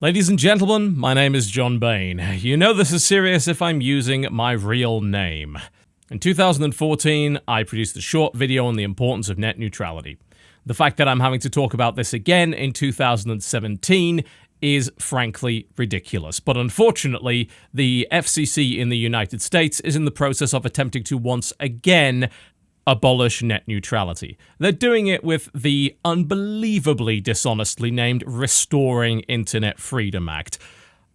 Ladies and gentlemen, my name is John Bain. You know this is serious if I'm using my real name. In 2014, I produced a short video on the importance of net neutrality. The fact that I'm having to talk about this again in 2017 is frankly ridiculous. But unfortunately, the FCC in the United States is in the process of attempting to once again abolish net neutrality. They're doing it with the unbelievably dishonestly named Restoring Internet Freedom Act.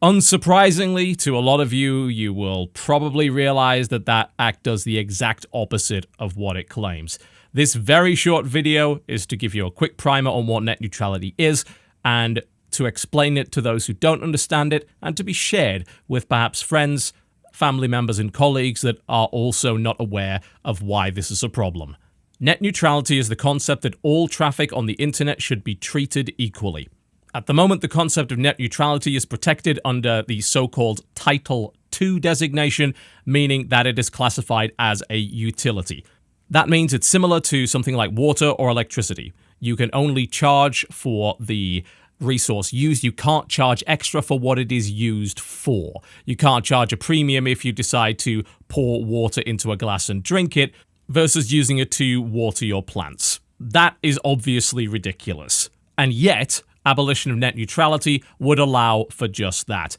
Unsurprisingly, to a lot of you, you will probably realize that that act does the exact opposite of what it claims. This very short video is to give you a quick primer on what net neutrality is and to explain it to those who don't understand it and to be shared with perhaps friends, family members and colleagues that are also not aware of why this is a problem. Net neutrality is the concept that all traffic on the internet should be treated equally. At the moment, the concept of net neutrality is protected under the so-called Title II designation, meaning that it is classified as a utility. That means it's similar to something like water or electricity. You can only charge for the resource used. You can't charge extra for what it is used for. You can't charge a premium if you decide to pour water into a glass and drink it versus using it to water your plants. That is obviously ridiculous. And yet, abolition of net neutrality would allow for just that.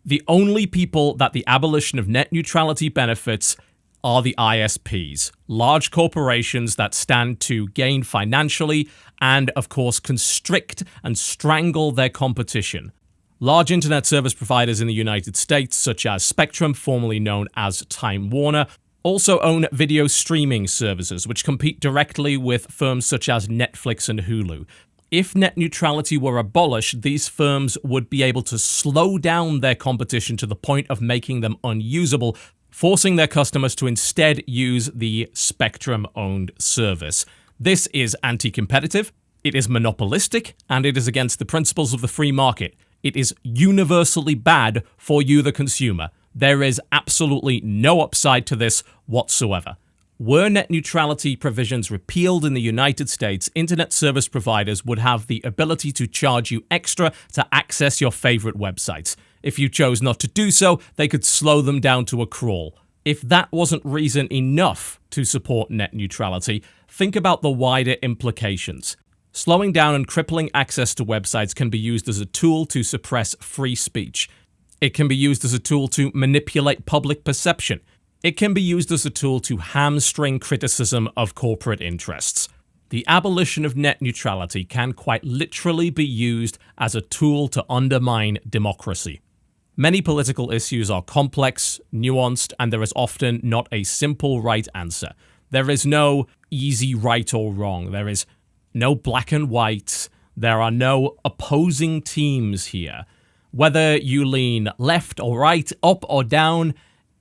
The only people that the abolition of net neutrality benefits are the ISPs, large corporations that stand to gain financially and, of course, constrict and strangle their competition. Large internet service providers in the United States, such as Spectrum, formerly known as Time Warner, also own video streaming services, which compete directly with firms such as Netflix and Hulu. If net neutrality were abolished, these firms would be able to slow down their competition to the point of making them unusable, forcing their customers to instead use the Spectrum-owned service. This is anti-competitive, it is monopolistic, and it is against the principles of the free market. It is universally bad for you, the consumer. There is absolutely no upside to this whatsoever. Were net neutrality provisions repealed in the United States, internet service providers would have the ability to charge you extra to access your favorite websites. If you chose not to do so, they could slow them down to a crawl. If that wasn't reason enough to support net neutrality, think about the wider implications. Slowing down and crippling access to websites can be used as a tool to suppress free speech. It can be used as a tool to manipulate public perception. It can be used as a tool to hamstring criticism of corporate interests. The abolition of net neutrality can quite literally be used as a tool to undermine democracy. Many political issues are complex, nuanced, and there is often not a simple right answer. There is no easy right or wrong. There is no black and white. There are no opposing teams here. Whether you lean left or right, up or down,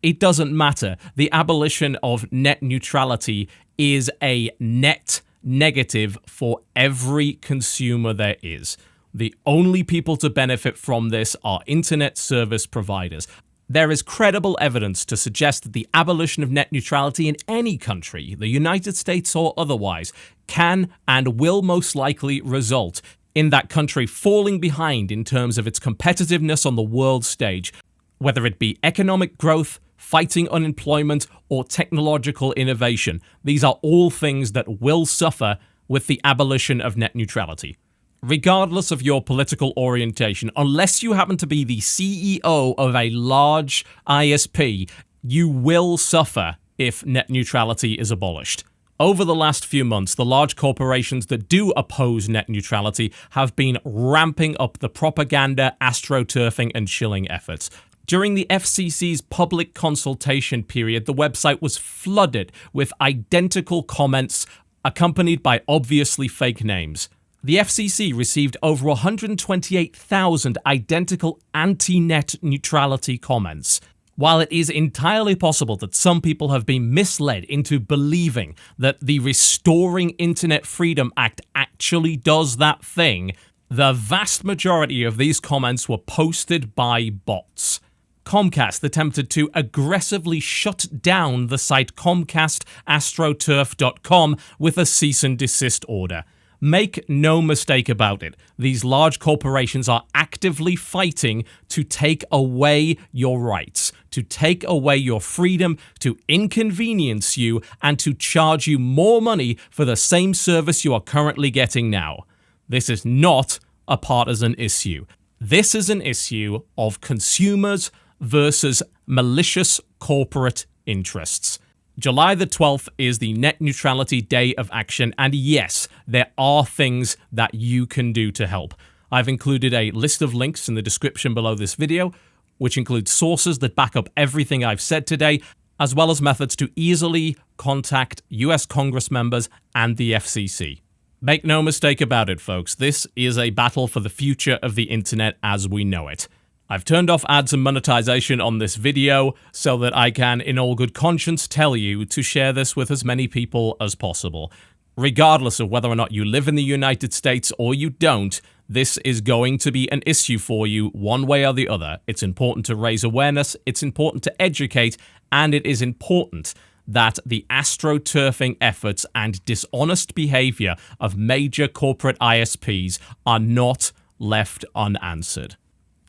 it doesn't matter. The abolition of net neutrality is a net negative for every consumer there is. The only people to benefit from this are internet service providers. There is credible evidence to suggest that the abolition of net neutrality in any country, the United States or otherwise, can and will most likely result in that country falling behind in terms of its competitiveness on the world stage, whether it be economic growth, fighting unemployment, or technological innovation. These are all things that will suffer with the abolition of net neutrality. Regardless of your political orientation, unless you happen to be the CEO of a large ISP, you will suffer if net neutrality is abolished. Over the last few months, the large corporations that do oppose net neutrality have been ramping up the propaganda, astroturfing, and shilling efforts. During the FCC's public consultation period, the website was flooded with identical comments accompanied by obviously fake names. The FCC received over 128,000 identical anti-net neutrality comments. While it is entirely possible that some people have been misled into believing that the Restoring Internet Freedom Act actually does that thing, the vast majority of these comments were posted by bots. Comcast attempted to aggressively shut down the site ComcastAstroturf.com with a cease and desist order. Make no mistake about it. These large corporations are actively fighting to take away your rights, to take away your freedom, to inconvenience you, and to charge you more money for the same service you are currently getting now. This is not a partisan issue. This is an issue of consumers versus malicious corporate interests. July the 12th is the Net Neutrality Day of Action, and yes, there are things that you can do to help. I've included a list of links in the description below this video, which includes sources that back up everything I've said today, as well as methods to easily contact US Congress members and the FCC. Make no mistake about it, folks, this is a battle for the future of the internet as we know it. I've turned off ads and monetization on this video so that I can, in all good conscience, tell you to share this with as many people as possible. Regardless of whether or not you live in the United States or you don't, this is going to be an issue for you one way or the other. It's important to raise awareness, it's important to educate, and it is important that the astroturfing efforts and dishonest behavior of major corporate ISPs are not left unanswered.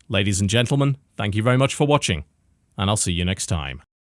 Ladies and gentlemen, thank you very much for watching, and I'll see you next time.